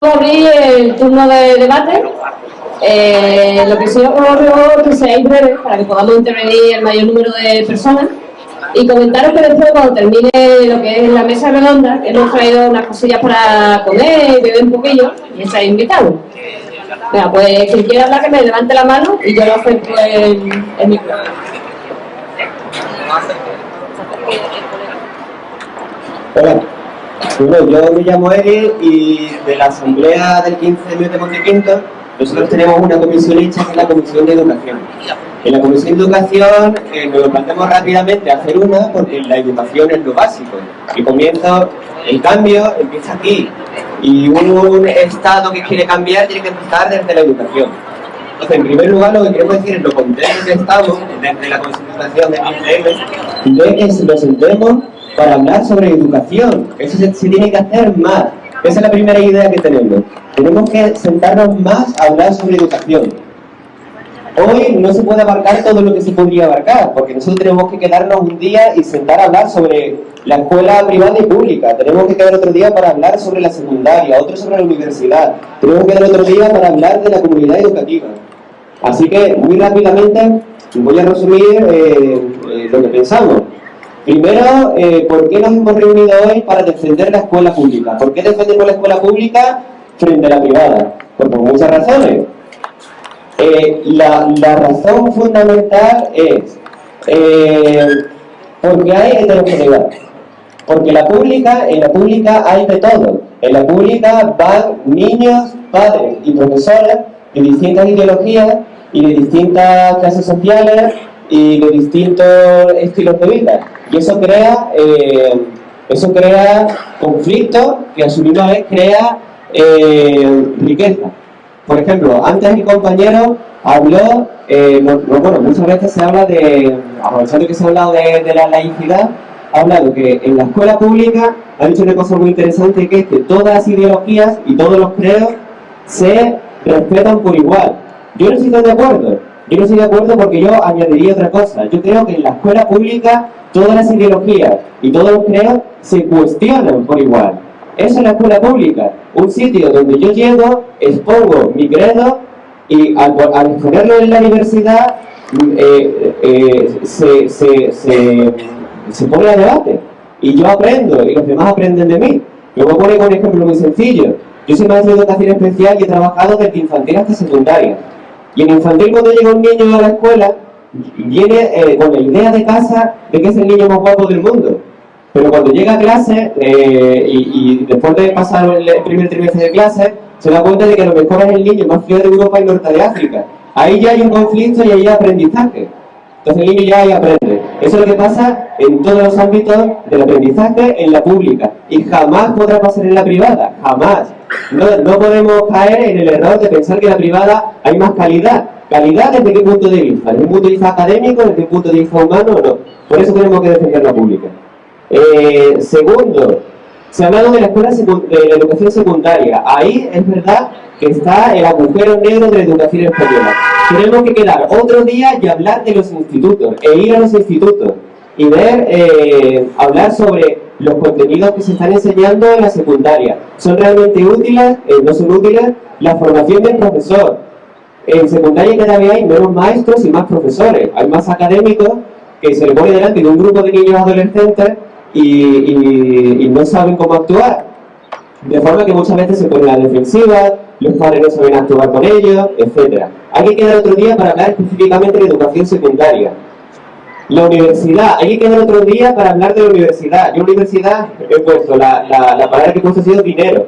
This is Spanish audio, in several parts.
Abrir el turno de debate. Lo que sí os ruego que seáis breves para que podamos intervenir el mayor número de personas y comentaros que después, cuando termine lo que es la mesa redonda, hemos traído unas cosillas para comer y beber un poquillo y estáis invitados. Venga, pues quien quiera hablar que me levante la mano y yo lo acerco el micrófono. Hola, bueno, yo me llamo Eri y de la asamblea del 15M de Montequinto nosotros tenemos una comisión hecha que es la Comisión de Educación. En la Comisión de Educación nos lo planteamos rápidamente hacer una porque la educación es lo básico. El comienzo, el cambio empieza aquí y un Estado que quiere cambiar tiene que empezar desde la educación. Entonces, en primer lugar, lo que queremos decir es lo contentos que estamos desde la Constitución del 15M de que nos sentemos para hablar sobre educación. Eso se tiene que hacer más. Esa es la primera idea que tenemos. Tenemos que sentarnos más a hablar sobre educación. Hoy no se puede abarcar todo lo que se podría abarcar, porque nosotros tenemos que quedarnos un día y sentar a hablar sobre la escuela privada y pública. Tenemos que quedar otro día para hablar sobre la secundaria, otro sobre la universidad. Tenemos que quedar otro día para hablar de la comunidad educativa. Así que, muy rápidamente, voy a resumir lo que pensamos. Primero, ¿por qué nos hemos reunido hoy para defender la escuela pública? ¿Por qué defendemos la escuela pública frente a la privada? Pues por muchas razones. La razón fundamental es porque hay heterogeneidad. Porque en la pública hay de todo. En la pública van niños, padres y profesores de distintas ideologías y de distintas clases sociales y de distintos estilos de vida. Y eso crea conflictos que a su misma vez crea riqueza. Por ejemplo, antes el compañero habló, bueno, muchas veces se habla aprovechando que se ha hablado de la laicidad, ha hablado que en la escuela pública ha dicho una cosa muy interesante, que es que todas las ideologías y todos los credos se respetan por igual. Yo no estoy de acuerdo. Yo no estoy de acuerdo porque yo añadiría otra cosa. Yo creo que en la escuela pública todas las ideologías y todos los credos se cuestionan por igual. Eso es la escuela pública. Un sitio donde yo llego, expongo mi credo y al exponerlo en la universidad se pone a debate. Y yo aprendo y los demás aprenden de mí. Yo voy a poner un ejemplo muy sencillo. Yo soy maestro de educación especial y he trabajado desde infantil hasta secundaria. Y en infantil, cuando llega un niño a la escuela, viene con la idea de casa de que es el niño más guapo del mundo. Pero cuando llega a clase, y después de pasar el primer trimestre de clase, se da cuenta de que a lo mejor es el niño más feo de Europa y Norte de África. Ahí ya hay un conflicto y ahí hay aprendizaje. Entonces el niño ya ahí aprende. Eso es lo que pasa en todos los ámbitos del aprendizaje en la pública. Y jamás podrá pasar en la privada. Jamás. No podemos caer en el error de pensar que en la privada hay más calidad. ¿Calidad desde qué punto de vista? ¿Desde un punto de vista académico? ¿Desde un punto de vista humano? No. Por eso tenemos que defender la pública. Segundo, se ha hablado de la educación secundaria. Ahí es verdad que está el agujero negro de la educación española. Tenemos que quedar otro día y hablar de los institutos, e ir a los institutos y hablar sobre los contenidos que se están enseñando en la secundaria. ¿Son realmente útiles? ¿No son útiles? La formación del profesor. En secundaria cada vez hay menos maestros y más profesores. Hay más académicos que se le pone delante de un grupo de niños adolescentes y no saben cómo actuar. De forma que muchas veces se ponen a la defensiva, los padres no saben actuar con ellos, etc. Hay que quedar otro día para hablar específicamente de educación secundaria. La universidad, hay que quedar otro día para hablar de la universidad. Yo universidad he puesto, la palabra que he puesto ha sido dinero.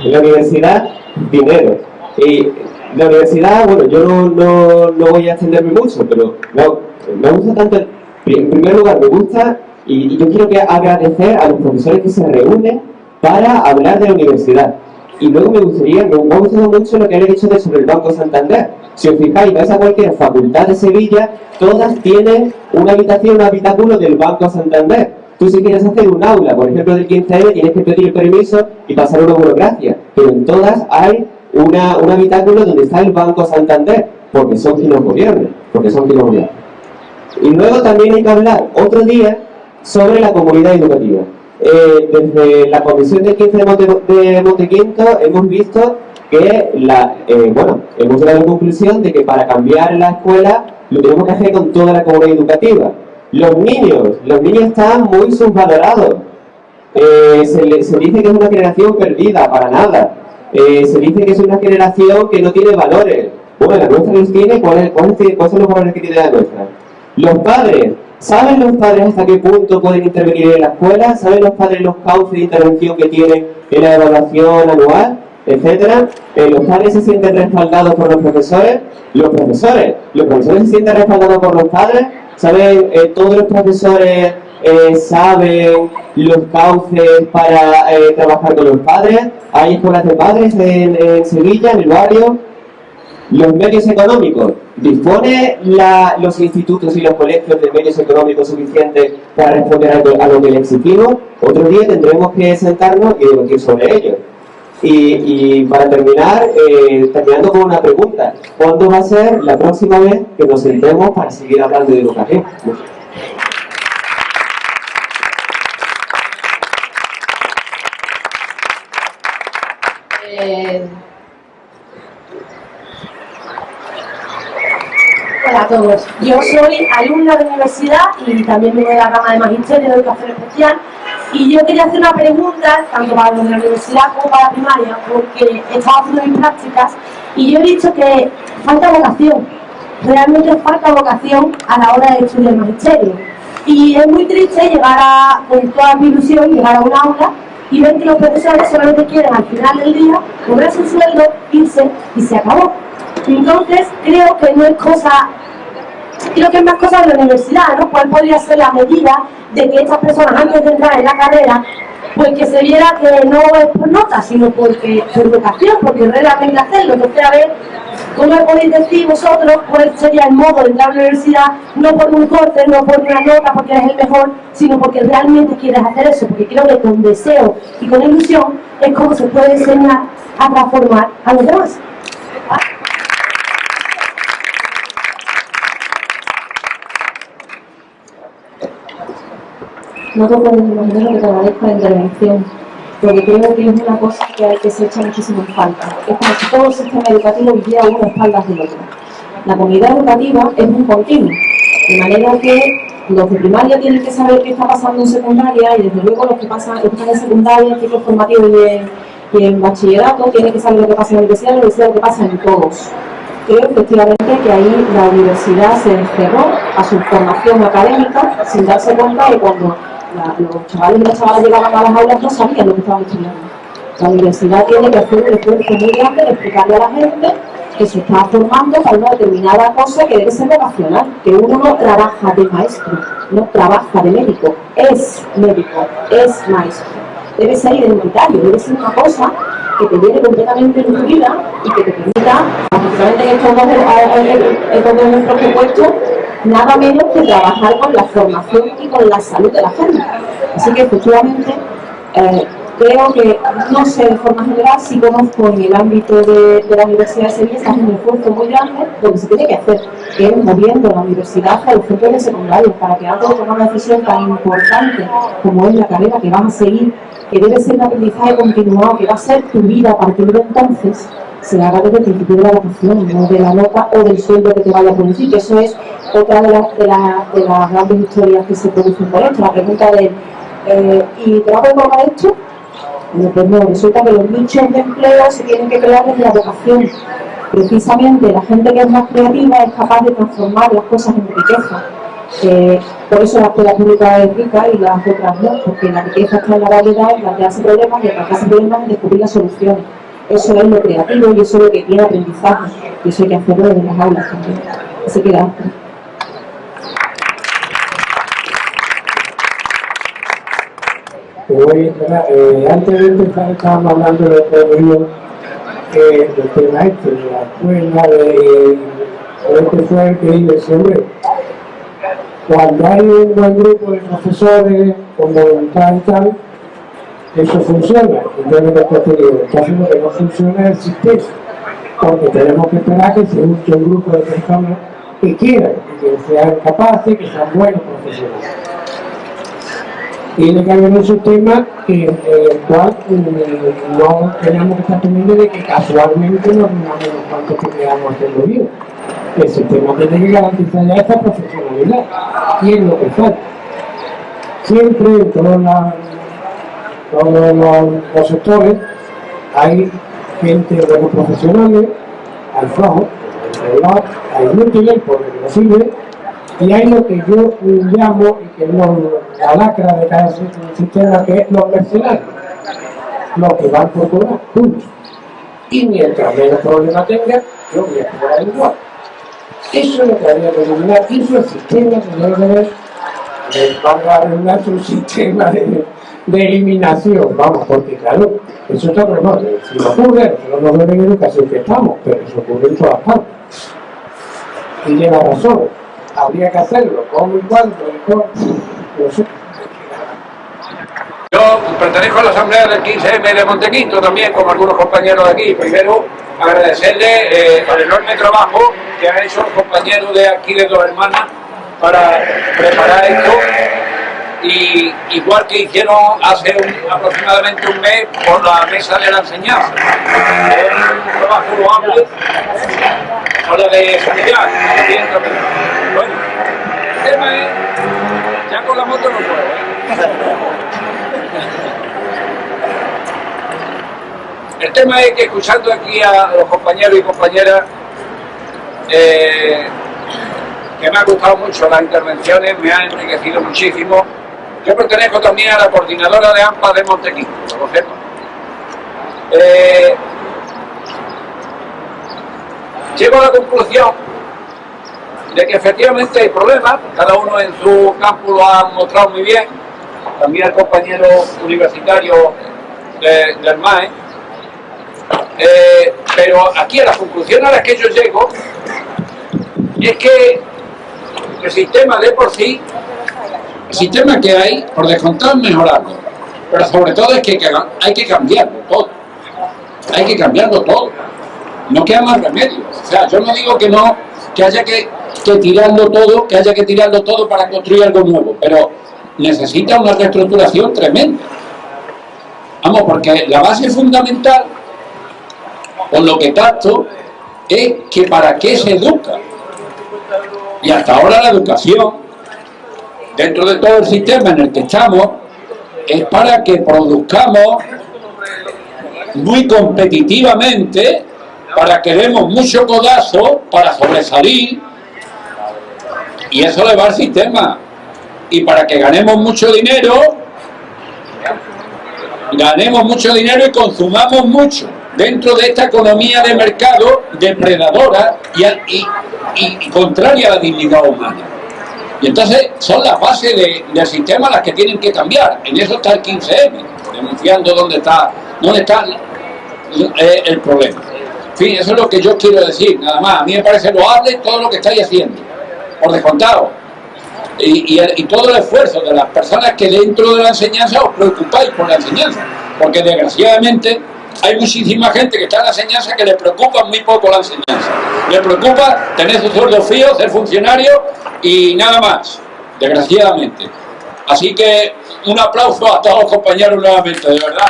En la universidad, dinero. Y la universidad, bueno, yo no voy a extenderme mucho, pero me gusta tanto, en primer lugar me gusta, y yo quiero agradecer a los profesores que se reúnen para hablar de la universidad. Y luego me ha gustado mucho lo que han dicho sobre el Banco Santander. Si os fijáis, vais a cualquier facultad de Sevilla, todas tienen una habitación, un habitáculo del Banco Santander. Tú si quieres hacer un aula, por ejemplo del 15M, tienes que pedir permiso y pasar una burocracia. Pero en todas hay un habitáculo donde está el Banco Santander, porque son quienes gobiernan. Y luego también hay que hablar otro día sobre la comunidad educativa. desde la comisión del 15 de Montequinto hemos visto que hemos llegado a la conclusión de que para cambiar la escuela lo tenemos que hacer con toda la comunidad educativa. Los niños están muy subvalorados. Se dice que es una generación perdida, para nada. Se dice que es una generación que no tiene valores. Bueno, la nuestra los tiene. ¿Cuáles son los valores que tiene la nuestra? Los padres. ¿Saben los padres hasta qué punto pueden intervenir en la escuela? ¿Saben los padres los cauces de intervención que tienen en la evaluación anual, etcétera? ¿Los padres se sienten respaldados por los profesores? Los profesores se sienten respaldados por los padres. ¿Saben? Todos los profesores saben los cauces para trabajar con los padres. Hay escuelas de padres en Sevilla, en el barrio. Los medios económicos. ¿Dispone los institutos y los colegios de medios económicos suficientes para responder a lo que les exigimos? Otro día tendremos que sentarnos y debatir sobre ello. Y para terminar, terminando con una pregunta. ¿Cuándo va a ser la próxima vez que nos sentemos para seguir hablando de educación? Hola a todos, yo soy alumna de universidad y también vengo de la rama de Magisterio de Educación Especial, y yo quería hacer una pregunta tanto para los de la universidad como para la primaria, porque he estado haciendo mis prácticas y yo he visto que falta vocación, realmente falta vocación a la hora de estudiar Magisterio, y es muy triste llegar con toda mi ilusión, llegar a un aula y ver que los profesores solamente quieren al final del día cobrarse un sueldo, irse y se acabó. Entonces creo que no es cosa, creo que es más cosa de la universidad, ¿no? ¿Cuál podría ser la medida de que estas personas antes de entrar en la carrera, pues que se viera que no es por nota, sino por vocación, porque realmente hacerlo? Entonces, a ver, ¿cómo me podéis decir vosotros cuál sería el modo de entrar a la universidad? No por un corte, no por una nota, porque eres el mejor, sino porque realmente quieres hacer eso, porque creo que con deseo y con ilusión es como se puede enseñar a transformar a los demás. No te puedes imaginar que te agradezco la intervención, porque creo que es una cosa que se echa muchísimo en falta. Es como si todo el sistema educativo viviera a una espaldas del otro. La comunidad educativa es un continuo, de manera que los de primaria tienen que saber qué está pasando en secundaria, y desde luego los que están en secundaria, en ciclos formativos y en bachillerato, tienen que saber lo que pasa en la universidad lo que pasa en todos. Creo efectivamente que ahí la universidad se encerró a su formación académica sin darse cuenta de cuando los chavales y las chavalas llegaban a las aulas no sabían lo que estaban estudiando. La universidad tiene que hacer un esfuerzo muy grande de explicarle a la gente que se está formando para una determinada cosa que debe ser vocacional, que uno no trabaja de maestro, no trabaja de médico, es maestro. Debe ser identitario, debe ser una cosa que te viene completamente nutrida y que te permita, particularmente en estos dos ejemplos que he puesto, nada menos que trabajar con la formación y con la salud de la gente. Así que efectivamente creo que, no sé de forma general, sí conozco en el ámbito de la Universidad de Sevilla, está haciendo un esfuerzo muy grande, lo que se tiene que hacer es moviendo la universidad hacia los centros de secundaria, para que antes de tomar una decisión tan importante como es la carrera que vas a seguir, que debe ser un aprendizaje continuado, que va a ser tu vida a partir de entonces, se haga desde el principio de la vocación, no de la nota o del sueldo que te vaya a producir, que eso es otra de las grandes historias que se producen por esto. La pregunta de ¿y te va a poder colocar esto? Pues no, resulta que los nichos de empleo se tienen que crear desde la vocación. Precisamente la gente que es más creativa es capaz de transformar las cosas en riqueza. Por eso la escuela pública es rica y las otras no, porque la riqueza está en la variedad, en plantearse problemas, y en plantearse problemas en descubrir las soluciones. Eso es lo creativo y eso es lo que tiene aprendizaje, y eso hay que hacerlo desde las aulas también. Así que gracias. Antes de empezar estábamos hablando del tema este, de la escuela, este fue el que dice, hombre, cuando hay un buen grupo de profesores con voluntad y tal, eso funciona. Entonces lo que no funciona es el sistema, porque tenemos que esperar que se busque un grupo de personas que quieran, que sean capaces, que sean buenos profesionales. tiene que haber un sistema en el cual no tenemos que estar pendientes de que casualmente nos digamos cuánto que quedamos haciendo bien. El sistema tiene que garantizar ya esta profesionalidad. Y es lo que falta. Siempre en todos los sectores hay gente de los profesionales, hay flojos, hay inútiles porque no sirve, y hay lo que yo llamo, y que es la lacra de cada sistema, que es los mercenarios, los que van por cobrar, punto. Y mientras menos problemas tenga, yo voy a cobrar igual. Eso es lo que había que eliminar, y eso es el sistema que debe tener, valga a redundancia, un sistema de eliminación, vamos, porque claro, eso está bueno, si no ocurre, no nos deben en educación que estamos, pero eso ocurre en todas partes. Y lleva razón, habría que hacerlo, como y cuándo, no sé. Yo pertenezco a la asamblea del 15M de Montequinto también, como algunos compañeros de aquí. Primero, agradecerle el enorme trabajo que han hecho los compañeros de aquí de Dos Hermanas para preparar esto, y igual que hicieron hace aproximadamente un mes por la mesa de la enseñanza. Un trabajo loable, con la de seguridad, bueno, el tema es, ya con la moto no puedo, El tema es que escuchando aquí a los compañeros y compañeras, que me ha gustado mucho las intervenciones, me han enriquecido muchísimo. Yo pertenezco también a la coordinadora de AMPA de Montequinto, por cierto. Llego a la conclusión de que efectivamente hay problemas, cada uno en su campo lo ha mostrado muy bien, también el compañero universitario del MAE, pero aquí a la conclusión a la que yo llego es que el sistema de por sí, el sistema que hay, por descontado, es mejorarlo, pero sobre todo es que hay que cambiarlo todo, hay que cambiarlo todo, no queda más remedio. O sea, yo no digo que no, que haya que tirarlo todo, que haya que tirarlo todo para construir algo nuevo, pero necesita una reestructuración tremenda. Vamos, porque la base fundamental, por lo que capto, es que para qué se educa. Y hasta ahora la educación, dentro de todo el sistema en el que estamos, es para que produzcamos muy competitivamente, para que demos mucho codazo para sobresalir, y eso le va al sistema. Y para que ganemos mucho dinero y consumamos mucho dentro de esta economía de mercado depredadora y contraria a la dignidad humana. Y entonces son las bases del sistema las que tienen que cambiar. En eso está el 15M, denunciando dónde está el problema. En fin, eso es lo que yo quiero decir, nada más. A mí me parece loable todo lo que estáis haciendo, por descontado. Y todo el esfuerzo de las personas que dentro de la enseñanza os preocupáis por la enseñanza, porque desgraciadamente hay muchísima gente que está en la enseñanza que le preocupa muy poco la enseñanza. Le preocupa tener su sueldo fijo, ser funcionario y nada más, desgraciadamente. Así que un aplauso a todos los compañeros nuevamente, de verdad.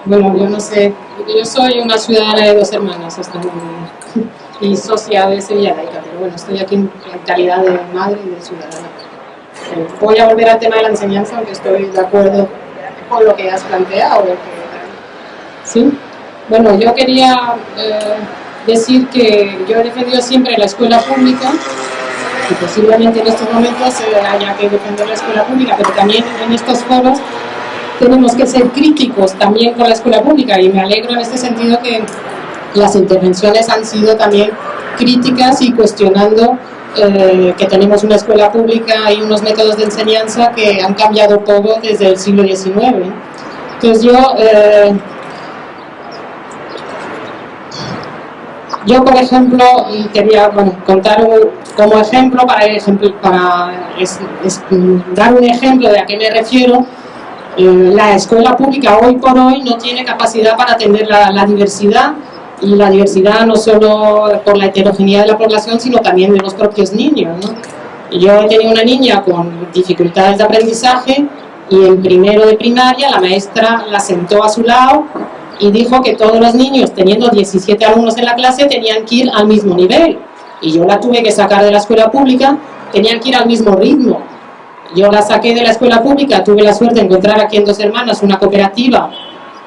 Bueno, yo no sé, yo soy una ciudadana de Dos Hermanas y socia de Sevilla Laica, pero bueno, estoy aquí en calidad de madre y de ciudadana. Voy a volver al tema de la enseñanza, aunque estoy de acuerdo con lo que has planteado. ¿Sí? Bueno, yo quería decir que yo he defendido siempre la escuela pública, y posiblemente en estos momentos haya que defender la escuela pública, pero también en estos foros tenemos que ser críticos también con la escuela pública, y me alegro en este sentido que las intervenciones han sido también críticas y cuestionando que tenemos una escuela pública y unos métodos de enseñanza que han cambiado todo desde el siglo XIX. Entonces yo Yo, por ejemplo, quería contar como ejemplo para dar un ejemplo de a qué me refiero. La escuela pública hoy por hoy no tiene capacidad para atender la diversidad, y la diversidad no solo por la heterogeneidad de la población, sino también de los propios niños, ¿no? Yo he tenido una niña con dificultades de aprendizaje y en primero de primaria la maestra la sentó a su lado y dijo que todos los niños, teniendo 17 alumnos en la clase, tenían que ir al mismo nivel. Y yo la tuve que sacar de la escuela pública, tenían que ir al mismo ritmo. Yo la saqué de la escuela pública, tuve la suerte de encontrar aquí en Dos Hermanas una cooperativa,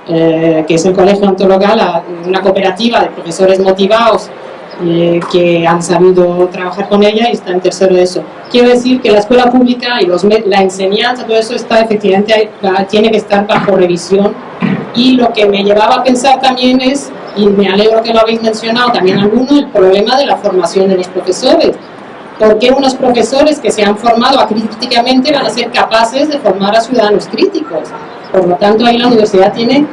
que es el Colegio Ontologal, una cooperativa de profesores motivados que han sabido trabajar con ella y está en tercero de eso. Quiero decir que la escuela pública y la enseñanza, todo eso está efectivamente, tiene que estar bajo revisión. Y lo que me llevaba a pensar también es, y me alegro que lo habéis mencionado también alguno, el problema de la formación de los profesores. ¿Por qué unos profesores que se han formado acríticamente van a ser capaces de formar a ciudadanos críticos? Por lo tanto, ahí la universidad tiene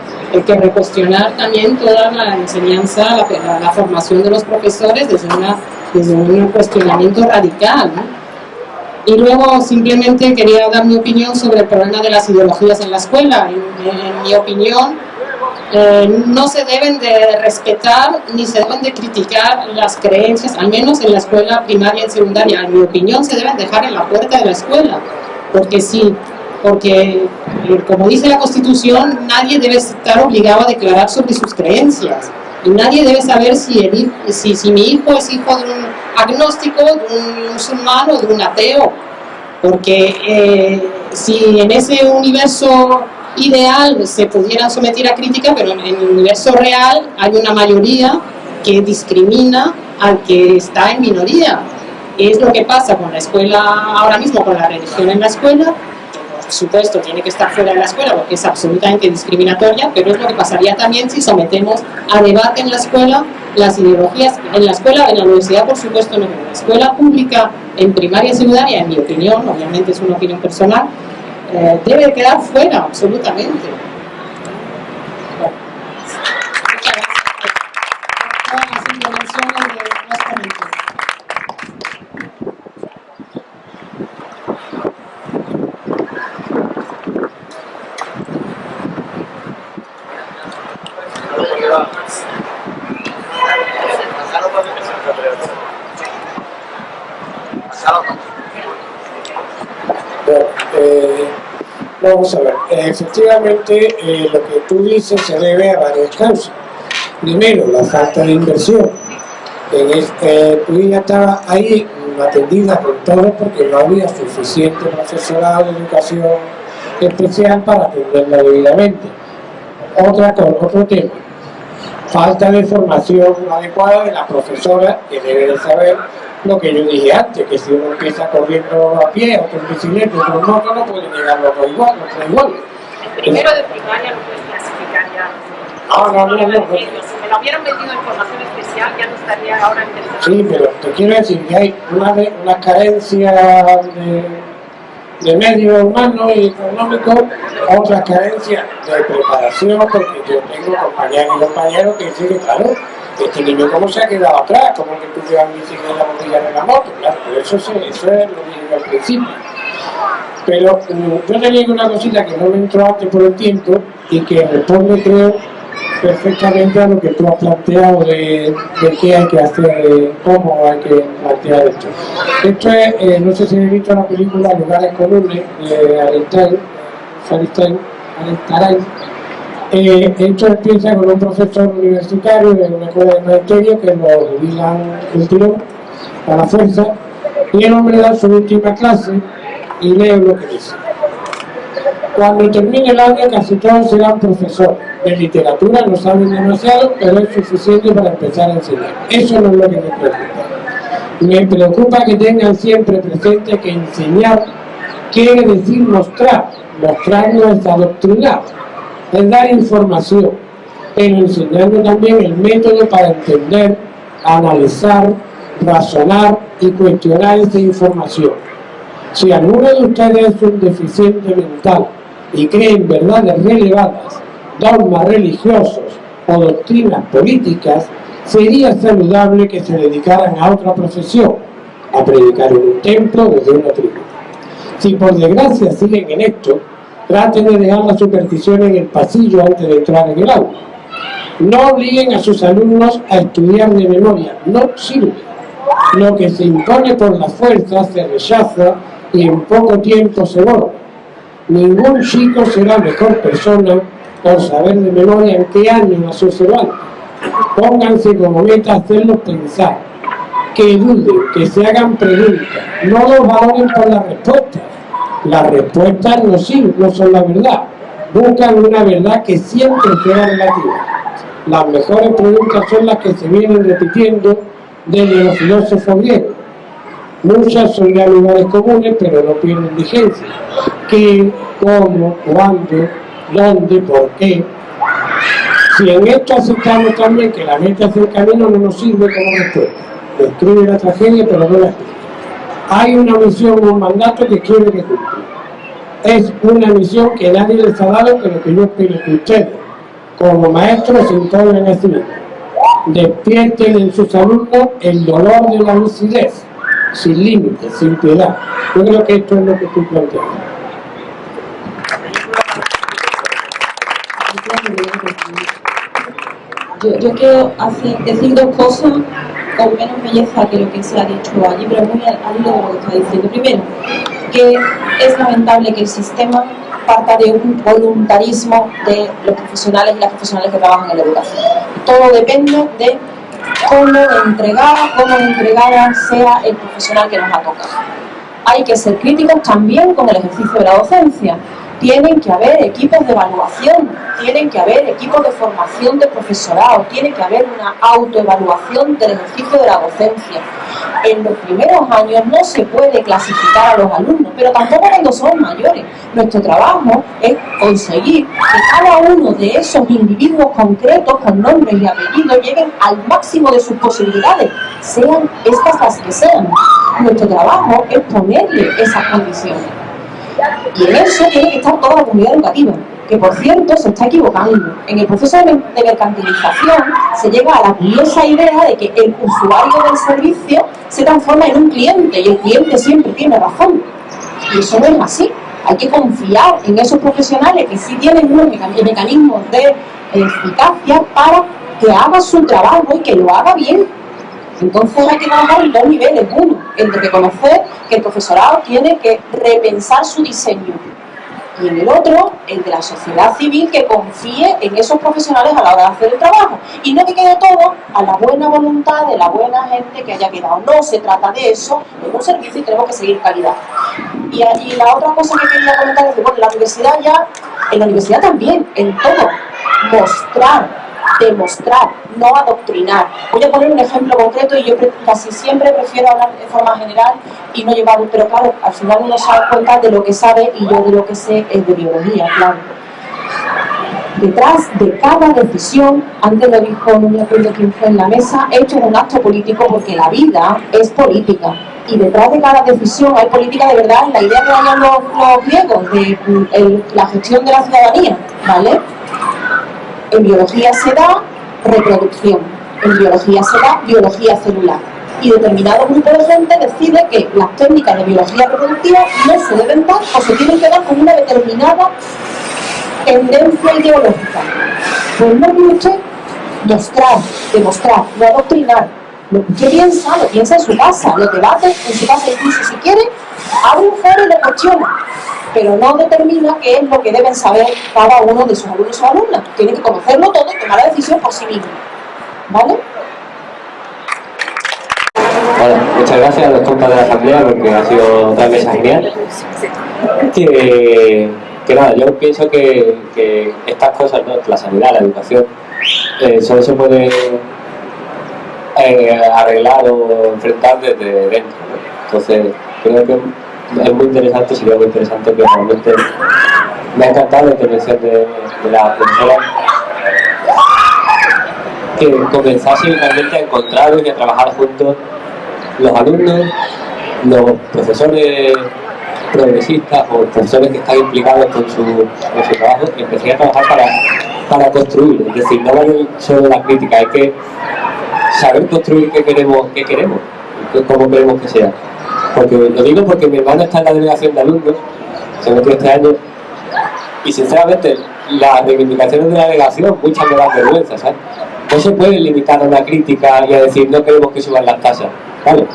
que recuestionar también toda la enseñanza, la formación de los profesores desde un cuestionamiento radical, ¿no? Y luego simplemente quería dar mi opinión sobre el problema de las ideologías en la escuela. En mi opinión, no se deben de respetar ni se deben de criticar las creencias, al menos en la escuela primaria y secundaria. En mi opinión, se deben dejar en la puerta de la escuela, porque como dice la Constitución, nadie debe estar obligado a declarar sobre sus creencias. Y nadie debe saber si mi hijo es hijo de un agnóstico, de un musulmán o de un ateo. Porque si en ese universo ideal se pudieran someter a crítica, pero en el universo real hay una mayoría que discrimina al que está en minoría. Es lo que pasa con la escuela ahora mismo, con la religión en la escuela. Por supuesto, tiene que estar fuera de la escuela porque es absolutamente discriminatoria, pero es lo que pasaría también si sometemos a debate en la escuela las ideologías. En la escuela, en la universidad, por supuesto, no. En la escuela pública, en primaria y secundaria, en mi opinión, obviamente es una opinión personal, debe quedar fuera, absolutamente. Bueno, muchas gracias por todas las intervenciones de los comentarios. Vamos a ver, efectivamente lo que tú dices se debe a varias causas. Primero, la falta de inversión. Tu hija estaba ahí atendida por todo porque no había suficiente profesorado de educación especial para atenderla debidamente. Otro tema, falta de formación adecuada de la profesora, que debe de saber lo que yo dije antes, que si uno empieza corriendo a pie, otro en bicicleta, otro en moto, no puede llegar los dos iguales. El primero de primaria no puedes clasificar ya. No. Si me lo hubieran metido en formación especial, ya no estaría ahora interesado. Sí, pero te quiero decir que hay una carencia de medios humanos y económicos, otra carencia de preparación, porque yo tengo compañeros y compañeros que dicen que, claro, este niño cómo se ha quedado atrás, como que tú llevas bicicleta por pillar en la moto, claro, pero eso es lo que dije al principio. Pero yo te digo una cosita que no me entró antes por el tiempo y que responde, creo, perfectamente a lo que tú has planteado de qué hay que hacer, de cómo hay que plantear esto. Esto es, no sé si habéis visto la película Lugares Comunes de Arenstein. Esto empieza con un profesor universitario de una escuela de magisterio que lo jubilan un tirón a la fuerza, y el hombre da su última clase y lee lo que dice: cuando termine el año casi todos serán profesores de literatura, no saben demasiado, pero es suficiente para empezar a enseñar. Eso no es lo que me preocupa. Me preocupa que tengan siempre presente que enseñar quiere decir mostrar no es adoctrinar, es dar información, pero enseñando también el método para entender, analizar, razonar y cuestionar esa información. Si alguno de ustedes es un deficiente mental y cree en verdades relevadas, dogmas religiosos o doctrinas políticas, sería saludable que se dedicaran a otra profesión, a predicar en un templo o desde una tribu. Si por desgracia siguen en esto, traten de dejar la superstición en el pasillo antes de entrar en el aula. No obliguen a sus alumnos a estudiar de memoria, no sirve. Lo que se impone por la fuerza se rechaza y en poco tiempo se borra. Ningún chico será mejor persona por saber de memoria en qué año nació Cervantes. Pónganse como meta hacerlos pensar, que duden, que se hagan preguntas, no los valoren por la respuesta. Las respuestas no son la verdad, buscan una verdad que siempre será relativa. Las mejores preguntas son las que se vienen repitiendo desde los filósofos griegos. Muchas son ya lugares comunes, pero no pierden vigencia. ¿Qué? ¿Cómo? ¿Cuándo? ¿Dónde? ¿Por qué? Si en esto aceptamos también que la meta hacia el camino no nos sirve como respuesta. Describe la tragedia, pero no la explica. Hay una misión, un mandato que quiere que cumpla. Es una misión que nadie les ha dado, pero que yo espero que ustedes, como maestros, se impongan a sí mismos. Despierten en sus alumnos el dolor de la lucidez, sin límites, sin piedad. Yo creo que esto es lo que estoy planteando. Yo quiero decir dos cosas con menos belleza que lo que se ha dicho allí, pero muy al hilo de lo que está diciendo. Primero, que es lamentable que el sistema parta de un voluntarismo de los profesionales y las profesionales que trabajan en la educación. Todo depende de cómo entregada sea el profesional que nos ha tocado. Hay que ser críticos también con el ejercicio de la docencia. Tienen que haber equipos de evaluación, tienen que haber equipos de formación de profesorado, tiene que haber una autoevaluación del ejercicio de la docencia. En los primeros años no se puede clasificar a los alumnos, pero tampoco cuando son mayores. Nuestro trabajo es conseguir que cada uno de esos individuos concretos con nombres y apellidos lleguen al máximo de sus posibilidades, sean estas las que sean. Nuestro trabajo es ponerle esas condiciones. Y en eso tiene que estar toda la comunidad educativa, que por cierto se está equivocando. En el proceso de mercantilización se llega a la curiosa idea de que el usuario del servicio se transforma en un cliente y el cliente siempre tiene razón. Y eso no es así. Hay que confiar en esos profesionales que sí tienen unos mecanismos de eficacia para que haga su trabajo y que lo haga bien. Entonces hay que trabajar en dos niveles. Uno, el de reconocer que el profesorado tiene que repensar su diseño. Y en el otro, el de la sociedad civil que confíe en esos profesionales a la hora de hacer el trabajo. Y no que quede todo a la buena voluntad de la buena gente que haya quedado. No se trata de eso, es un servicio y tenemos que seguir calidad. Y la otra cosa que quería comentar es que, bueno, en la universidad también, en todo, demostrar, no adoctrinar. Voy a poner un ejemplo concreto y yo casi siempre prefiero hablar de forma general y no llevar, pero claro, al final uno se da cuenta de lo que sabe y yo de lo que sé es de biología, claro. Detrás de cada decisión, antes lo dijo, no me acuerdo quién fue en la mesa, hecho un acto político porque la vida es política. Y detrás de cada decisión hay política de verdad en la idea que daban los griegos de la gestión de la ciudadanía, ¿vale? En biología se da reproducción, en biología se da biología celular. Y determinado grupo de gente decide que las técnicas de biología reproductiva no se deben dar o se tienen que dar con una determinada tendencia ideológica. Pues no tiene usted demostrar, no adoctrinar. Lo que usted piensa, lo piensa en su casa, lo debate en su casa, incluso si quiere, abre un foro y lo cuestiona. Pero no determina qué es lo que deben saber cada uno de sus alumnos o alumnas. Tiene que conocerlo todo y tomar la decisión por sí mismo. ¿Vale? Bueno, muchas gracias a los compas de la asamblea porque ha sido otra mesa genial. Que nada, yo pienso que estas cosas, ¿no? La sanidad, la educación, solo se puede arreglar o enfrentar desde dentro, ¿no? Entonces, creo que es muy interesante, sería muy interesante que realmente me ha encantado la intervención de la profesora, que comenzase realmente a encontraros y a trabajar juntos los alumnos, los profesores progresistas o profesores que están implicados con su trabajo, y empecé a trabajar para construir. Es decir, no vale solo la crítica, hay que saber construir qué queremos, cómo queremos que sea. Porque lo digo porque mi hermano está en la delegación de alumnos, se metió este año, y sinceramente las reivindicaciones de la delegación muchas me dan vergüenza, ¿sabes? No se puede limitar a una crítica y a decir no queremos que suban las tasas, ¿vale?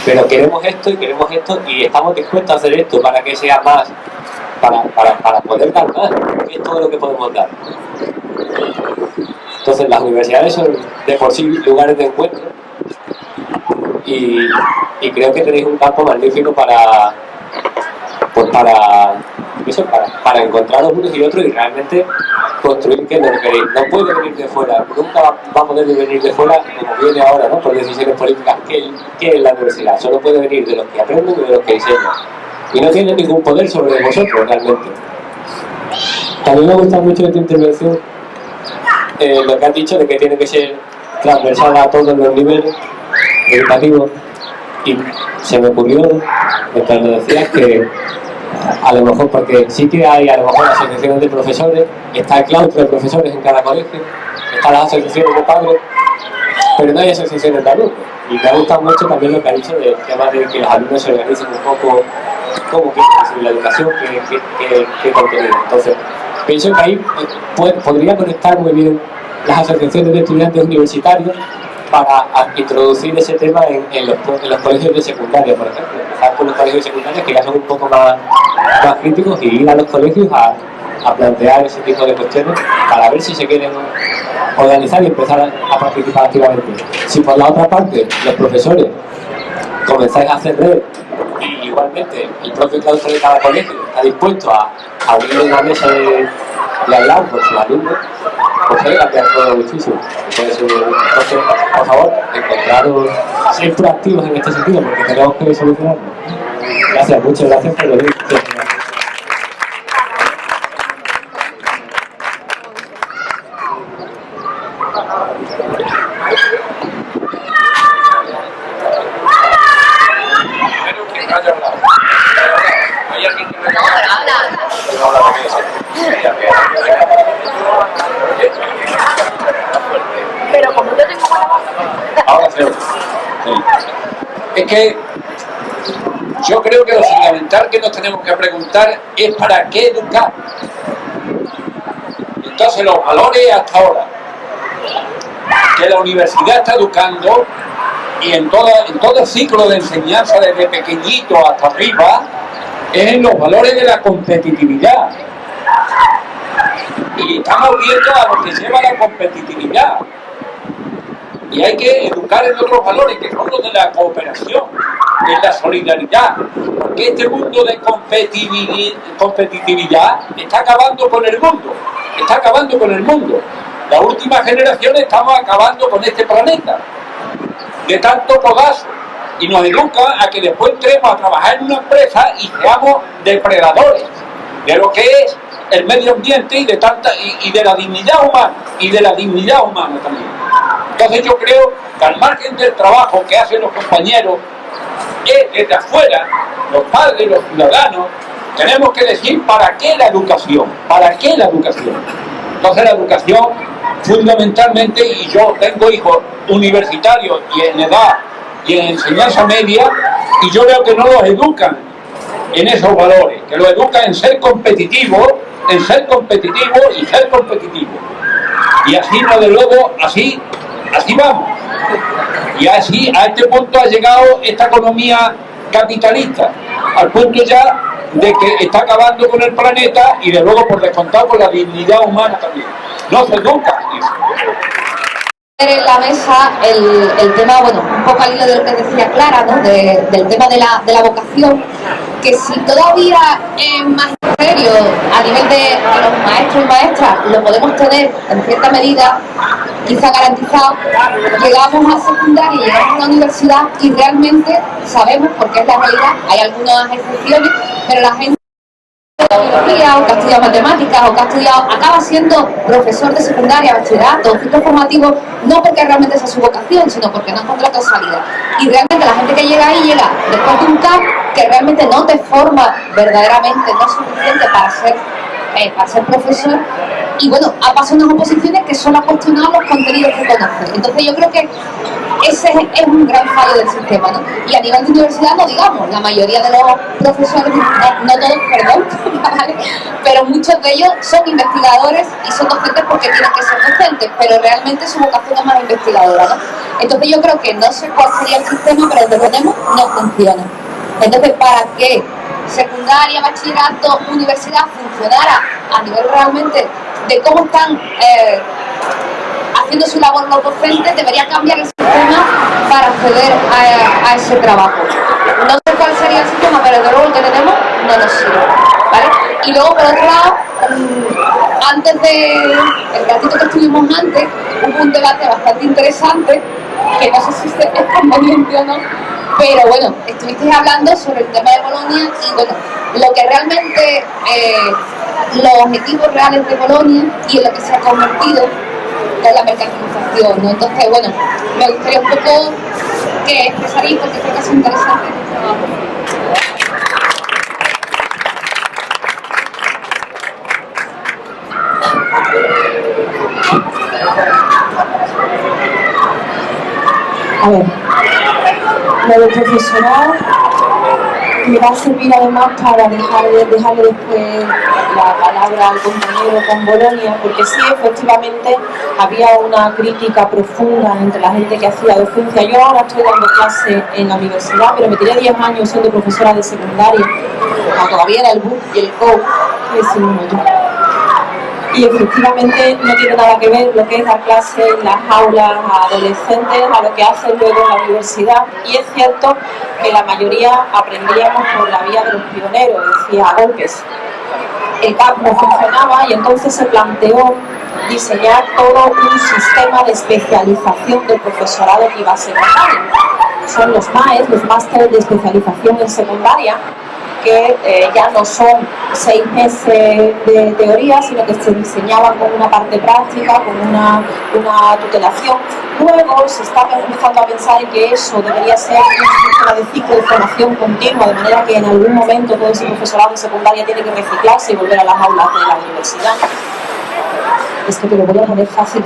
Pero queremos esto y estamos dispuestos a hacer esto para que sea más, para poder dar más, que es todo lo que podemos dar. Entonces las universidades son de por sí lugares de encuentro y creo que tenéis un campo magnífico para encontraros unos y otros y realmente construir que lo que queréis. No puede venir de fuera, nunca va a poder venir de fuera como viene ahora, ¿no? Por decisiones políticas, que es la universidad. Solo puede venir de los que aprenden y de los que enseñan. Y no tiene ningún poder sobre vosotros realmente. También me gusta mucho de tu intervención lo que has dicho de que tiene que ser transversal a todos los niveles educativos. Y se me ocurrió, mientras lo decías, que a lo mejor, porque sí que hay a lo mejor asociaciones de profesores, está el claustro de profesores en cada colegio, están las asociaciones de padres, pero no hay asociaciones de alumnos. Y me ha gustado mucho también lo que ha dicho del tema de que los alumnos se organicen un poco cómo quieren recibir la educación, qué contenido. Entonces, pienso que ahí podría conectar muy bien las asociaciones de estudiantes universitarios para introducir ese tema en los colegios de secundaria, por ejemplo. Empezar con los colegios de secundaria que ya son un poco más críticos y ir a los colegios a plantear ese tipo de cuestiones para ver si se quieren organizar y empezar a participar activamente. Si por la otra parte los profesores comenzáis a hacer red y igualmente el propio claustro de cada colegio está dispuesto a abrir una mesa de hablar con sus alumnos, pues puede cambiar todo muchísimo. Entonces, por favor, ser proactivos en este sentido, porque tenemos que solucionarlo. Gracias, muchas gracias por venir. Pero como yo tengo Ahora sí. Es que yo creo que lo fundamental que nos tenemos que preguntar es ¿para qué educar? Entonces los valores hasta ahora que la universidad está educando y en todo el ciclo de enseñanza desde pequeñito hasta arriba es en los valores de la competitividad. Y estamos viendo a lo que lleva la competitividad. Y hay que educar en otros valores, que son los de la cooperación, en la solidaridad. Porque este mundo de competitividad está acabando con el mundo. Está acabando con el mundo. Las últimas generaciones estamos acabando con este planeta. De tanto codazo. Y nos educa a que después entremos a trabajar en una empresa y seamos depredadores de lo que es el medio ambiente y de la dignidad humana también. Entonces yo creo que al margen del trabajo que hacen los compañeros, desde afuera, los padres, los ciudadanos, tenemos que decir ¿para qué la educación? ¿Para qué la educación? Entonces la educación fundamentalmente, y yo tengo hijos universitarios y en edad y en enseñanza media, y yo veo que no los educan en esos valores, que los educan en ser competitivos, y ser competitivos. Y así, desde luego, así vamos. Y así, a este punto ha llegado esta economía capitalista, al punto ya de que está acabando con el planeta y, de luego, por descontado, con la dignidad humana también. No se educa eso. En la mesa el tema, bueno, un poco al hilo de lo que decía Clara, ¿no? Del tema de la vocación, que si todavía en magisterio, a nivel de los maestros y maestras, lo podemos tener en cierta medida, quizá garantizado, llegamos a secundaria, llegamos a la universidad y realmente sabemos, porque es la realidad, hay algunas excepciones, pero la gente biología o que ha estudiado matemáticas o que ha estudiado, acaba siendo profesor de secundaria, bachillerato, ciclo formativo, no porque realmente esa es su vocación, sino porque no encuentra otra salida. Y realmente la gente que llega ahí llega después de un CAP que realmente no te forma verdaderamente, no es suficiente para ser profesor, y bueno, ha pasado unas oposiciones que solo ha cuestionado los contenidos que conoce. Entonces yo creo que ese es un gran fallo del sistema, ¿no? Y a nivel de universidad no digamos, la mayoría de los profesores, no todos, perdón, ¿vale? Pero muchos de ellos son investigadores y son docentes porque tienen que ser docentes, pero realmente su vocación es más investigadora, ¿no? Entonces yo creo que no sé cuál sería el sistema, pero el que tenemos no funciona. Entonces, para que secundaria, bachillerato, universidad funcionara a nivel realmente de cómo están haciendo su labor los docentes, debería cambiar el sistema para acceder a ese trabajo. No sé cuál sería el sistema, pero de luego el que tenemos no nos sirve, ¿vale? Y luego, por otro lado, antes del ratito que estuvimos antes, hubo un debate bastante interesante, que no sé si es conveniente o no, pero bueno, estuvisteis hablando sobre el tema de Bolonia y bueno, lo que realmente, los objetivos reales de Bolonia y en lo que se ha convertido en la mercantilización, ¿no? Entonces, bueno, me gustaría un poco que expresaréis porque creo que es interesante este trabajo. A ver, lo del profesorado me va a servir además para dejarle después la palabra al compañero con Bolonia, porque sí, efectivamente, había una crítica profunda entre la gente que hacía docencia. Yo ahora estoy dando clase en la universidad, pero me tiré 10 años siendo profesora de secundaria, cuando todavía era el BUC y el COU, que es uno ya. Y efectivamente no tiene nada que ver lo que es dar clase en las aulas a adolescentes a lo que hacen luego en la universidad. Y es cierto que la mayoría aprendíamos por la vía de los pioneros, decía, a golpes. El CAP no funcionaba y entonces se planteó diseñar todo un sistema de especialización del profesorado que iba a secundaria. Son los MAES, los másteres de especialización en secundaria, que ya no son 6 meses de teoría, sino que se diseñaban con una parte práctica, con una tutelación. Luego se está empezando a pensar en que eso debería ser un sistema de ciclo de formación continua, de manera que en algún momento todo ese profesorado de secundaria tiene que reciclarse y volver a las aulas de la universidad. Es que te lo voy a poner fácil.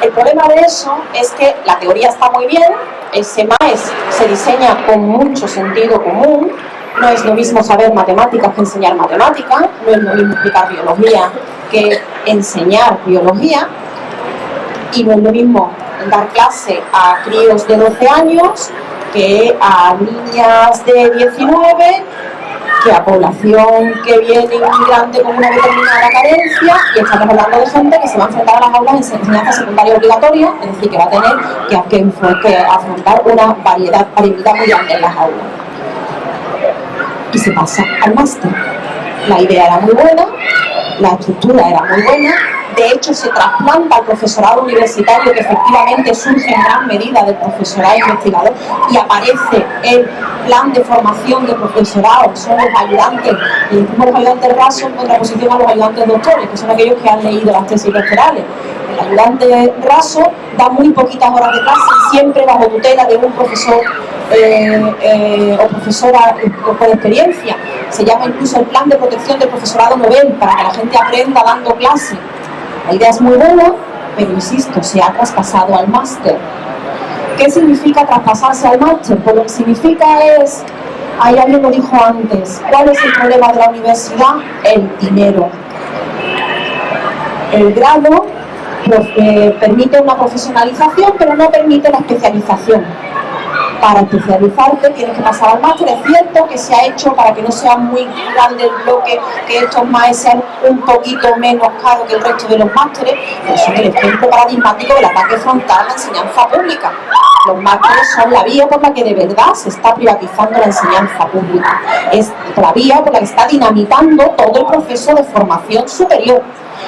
El problema de eso es que la teoría está muy bien, ese MAES se diseña con mucho sentido común, no es lo mismo saber matemáticas que enseñar matemáticas, no es lo mismo explicar biología que enseñar biología, y no es lo mismo dar clase a críos de 12 años que a niñas de 19, que a población que viene inmigrante con una determinada carencia, y estamos hablando de gente que se va a enfrentar a las aulas en enseñanza secundaria obligatoria, es decir, que va a tener que afrontar una variedad muy grande en las aulas. Y se pasa al máster. La idea era muy buena, la estructura era muy buena, de hecho se trasplanta al profesorado universitario, que efectivamente surge en gran medida del profesorado investigador, y aparece el plan de formación de profesorado, son los ayudantes, y decimos los ayudantes rasos en contraposición a los ayudantes doctores, que son aquellos que han leído las tesis doctorales. El ayudante raso da muy poquitas horas de clase, siempre bajo tutela de un profesor o profesora con experiencia. Se llama incluso el plan de protección del profesorado Nobel, para que la gente aprenda dando clase. La idea es muy buena, pero insisto, se ha traspasado al máster. ¿Qué significa traspasarse al máster? Pues lo que significa es, ahí alguien lo dijo antes, ¿cuál es el problema de la universidad? El dinero. El grado permite una profesionalización, pero no permite la especialización. Para especializarte tienes que pasar al máster. Es cierto que se ha hecho para que no sea muy grande el bloque, que estos MAES sean un poquito menos caros que el resto de los másteres, pero son el ejemplo paradigmático del ataque frontal a la enseñanza pública. Los másteres son la vía por la que de verdad se está privatizando la enseñanza pública. Es la vía por la que está dinamitando todo el proceso de formación superior.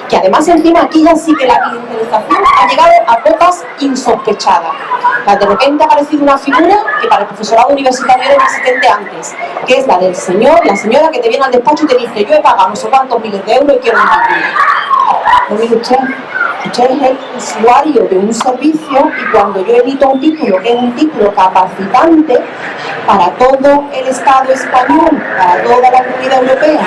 Que además encima aquí ya sí que la clientelización ha llegado a cotas insospechadas. De repente ha aparecido una figura que para el profesorado universitario era inexistente antes, que es la del señor, la señora que te viene al despacho y te dice: yo he pagado no sé cuántos miles de euros y quiero un título. ¿Lo mire usted? Usted es el usuario de un servicio y cuando yo emito un título, que es un título capacitante para todo el Estado español, para toda la Comunidad Europea,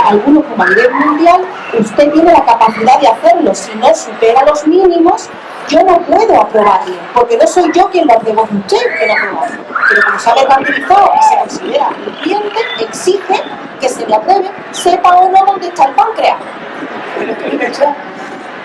algunos como a nivel mundial, usted tiene la capacidad de hacerlo. Si no supera los mínimos, yo no puedo aprobarlo, porque no soy yo quien lo aprobó, usted quien lo aprobó. Pero como se ha mercantilizado y se considera un cliente, exige que se le apruebe, sepa o no dónde está el páncreas.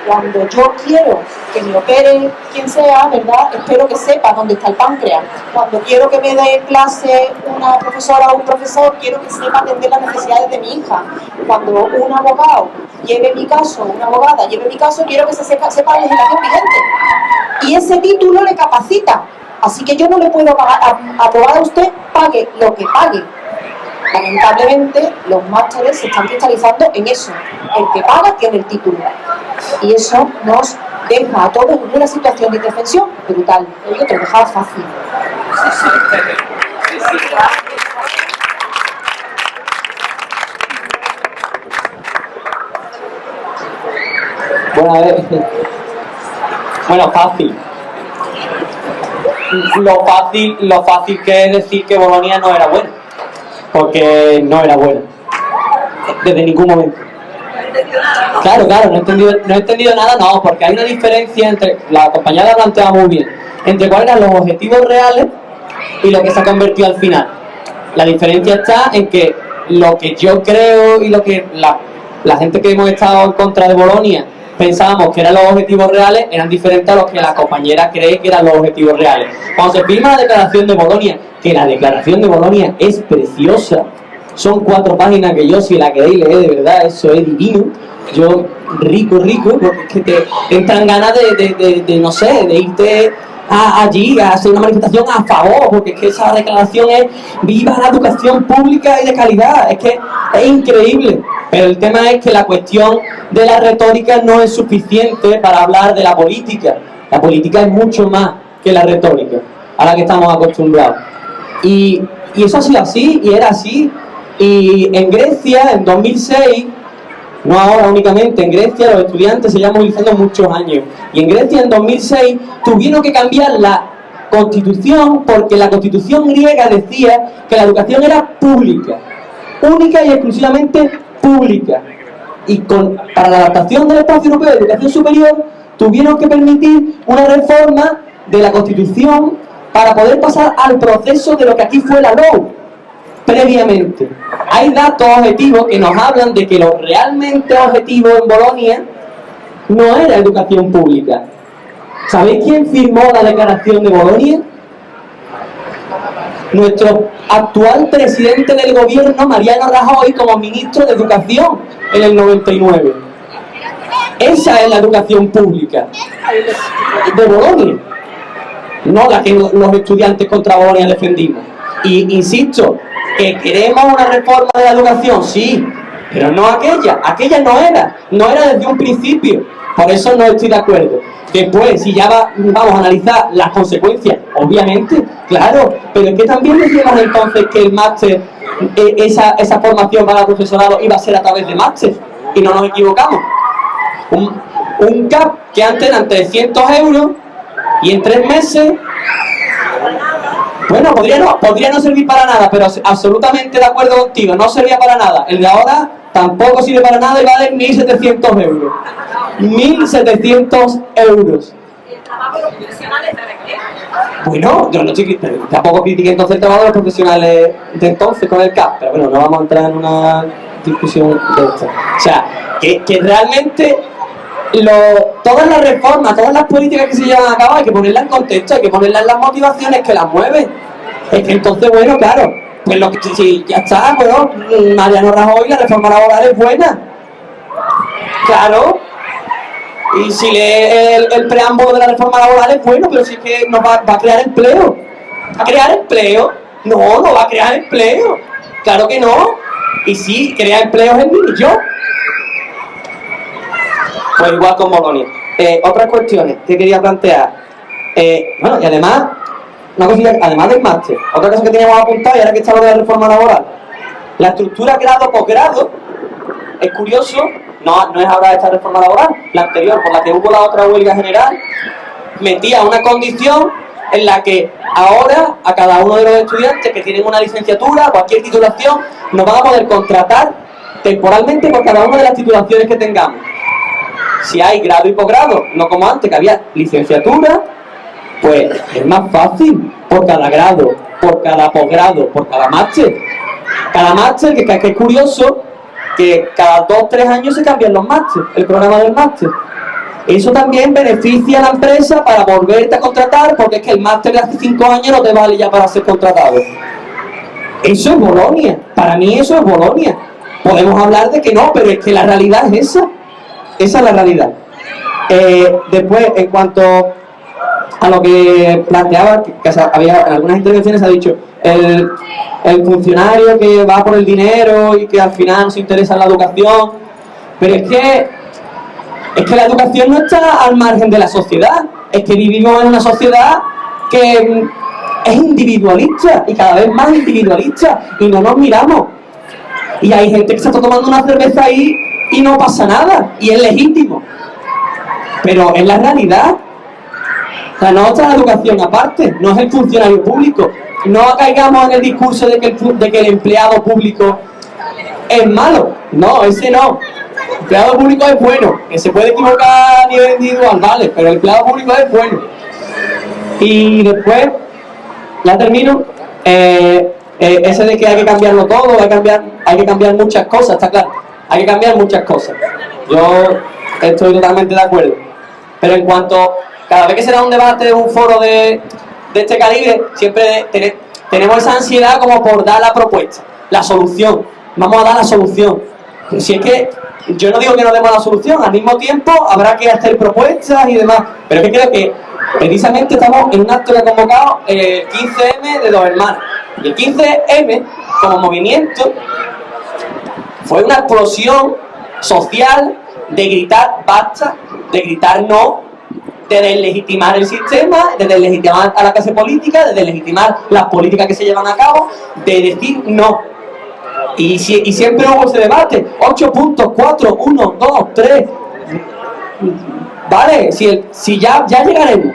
Cuando yo quiero que me opere quien sea, ¿verdad? Espero que sepa dónde está el páncreas. Cuando quiero que me dé clase una profesora o un profesor, quiero que sepa atender las necesidades de mi hija. Cuando un abogado lleve mi caso, una abogada lleve mi caso, quiero que se sepa la legislación vigente. Y ese título le capacita. Así que yo no le puedo aprobar a usted, pague lo que pague. Lamentablemente, los másteres se están cristalizando en eso. El que paga tiene el título. Y eso nos deja a todos en una situación de indefensión brutal. Lo digo, te lo dejaba fácil. Bueno, a ver. Bueno, fácil. Lo fácil que es decir que Bolonia no era buena. Porque no era buena. Desde ningún momento. Claro, no he entendido nada, no, porque hay una diferencia entre, la compañera planteaba muy bien, entre cuáles eran los objetivos reales y lo que se ha convertido al final. La diferencia está en que lo que yo creo y lo que la gente que hemos estado en contra de Bolonia pensábamos que eran los objetivos reales, eran diferentes a los que la compañera cree que eran los objetivos reales. Cuando se firma la declaración de Bolonia, que la declaración de Bolonia es preciosa, son 4 páginas que yo, si la queréis leer, de verdad, eso es divino. Yo, rico, porque es que te entran ganas de no sé, de irte allí a hacer una manifestación a favor, porque es que esa declaración es viva la educación pública y de calidad, es que es increíble. Pero el tema es que la cuestión de la retórica no es suficiente para hablar de la política. La política es mucho más que la retórica, a la que estamos acostumbrados. Y eso ha sido así, y era así. Y en Grecia, en 2006, no ahora únicamente, en Grecia los estudiantes se llevan movilizando muchos años. Y en Grecia, en 2006, tuvieron que cambiar la constitución, porque la constitución griega decía que la educación era pública, única y exclusivamente pública. Y para la adaptación del espacio europeo de educación superior, tuvieron que permitir una reforma de la constitución para poder pasar al proceso de lo que aquí fue la LOU. Previamente, hay datos objetivos que nos hablan de que lo realmente objetivo en Bolonia no era educación pública. ¿Sabéis quién firmó la declaración de Bolonia? Nuestro actual presidente del gobierno, Mariano Rajoy, como ministro de Educación en el 99. Esa es la educación pública de Bolonia, no la que los estudiantes contra Bolonia defendimos. Y insisto, que queremos una reforma de la educación, sí, pero no aquella no era desde un principio, por eso no estoy de acuerdo. Después, si ya vamos a analizar las consecuencias, obviamente, claro, pero es que también decíamos entonces que el máster, esa formación para el profesorado iba a ser a través de máster, y no nos equivocamos. Un CAP que antes eran 300 euros, y en 3 meses... Bueno, podría no servir para nada, pero absolutamente de acuerdo contigo, no servía para nada. El de ahora tampoco sirve para nada y vale 1.700 euros. 1.700 euros. ¿Y el trabajo de los profesionales de qué? Bueno, yo no estoy, tampoco critiqué entonces el trabajo de los profesionales de entonces con el CAP, pero bueno, no vamos a entrar en una discusión de esto. O sea, que realmente... todas las reformas, todas las políticas que se llevan a cabo hay que ponerlas en contexto, hay que ponerlas en las motivaciones que las mueven. Es que entonces, bueno, claro, pues lo que si ya está, bueno, Mariano Rajoy, la reforma laboral es buena. Claro. Y si lee el preámbulo de la reforma laboral es bueno, pero si es que nos va a crear empleo. ¿Va a crear empleo? No va a crear empleo. Claro que no. Y sí, crea empleos en yo. Pues igual con Bolonia. Otras cuestiones que quería plantear. Bueno, y además, una cosilla, además del máster, otra cosa que teníamos apuntado y ahora que está lo de la reforma laboral. La estructura grado-posgrado es curioso, no es ahora esta reforma laboral, la anterior, por la que hubo la otra huelga general, metía una condición en la que ahora a cada uno de los estudiantes que tienen una licenciatura, cualquier titulación, nos van a poder contratar temporalmente por cada una de las titulaciones que tengamos. Si hay grado y posgrado, no como antes que había licenciatura, pues es más fácil por cada grado, por cada posgrado, por cada máster. Cada máster, que es curioso, que cada 2 o 3 años se cambian los másteres, el programa del máster. Eso también beneficia a la empresa para volverte a contratar, porque es que el máster de hace 5 años no te vale ya para ser contratado. Eso es Bolonia. Para mí eso es Bolonia. Podemos hablar de que no, pero es que la realidad es esa. Esa es la realidad. Después, en cuanto a lo que planteaba, que había en algunas intervenciones se ha dicho, el funcionario que va por el dinero y que al final no se interesa en la educación, pero es que la educación no está al margen de la sociedad, es que vivimos en una sociedad que es individualista y cada vez más individualista y no nos miramos. Y hay gente que se está tomando una cerveza ahí y no pasa nada, y es legítimo. Pero es la realidad. O sea, no está la educación aparte, no es el funcionario público. No caigamos en el discurso de que el empleado público es malo. No, ese no. El empleado público es bueno, que se puede equivocar a nivel individual, vale, pero el empleado público es bueno. Y después, ya termino, ese de que hay que cambiarlo todo, hay que cambiar muchas cosas, está claro. Hay que cambiar muchas cosas. Yo estoy totalmente de acuerdo. Pero en cuanto, cada vez que se da un debate, un foro de este calibre, siempre tenemos esa ansiedad como por dar la propuesta, la solución. Vamos a dar la solución. Si es que yo no digo que no demos la solución, al mismo tiempo habrá que hacer propuestas y demás. Pero es que creo que precisamente estamos en un acto que ha convocado el 15M de Dos Hermanas. Y el 15M, como movimiento, fue una explosión social de gritar basta, de gritar no, de deslegitimar el sistema, de deslegitimar a la clase política, de deslegitimar las políticas que se llevan a cabo, de decir no. Y siempre hubo ese debate, 8 puntos, 4, 1, 2, 3. Vale, si ya llegaremos.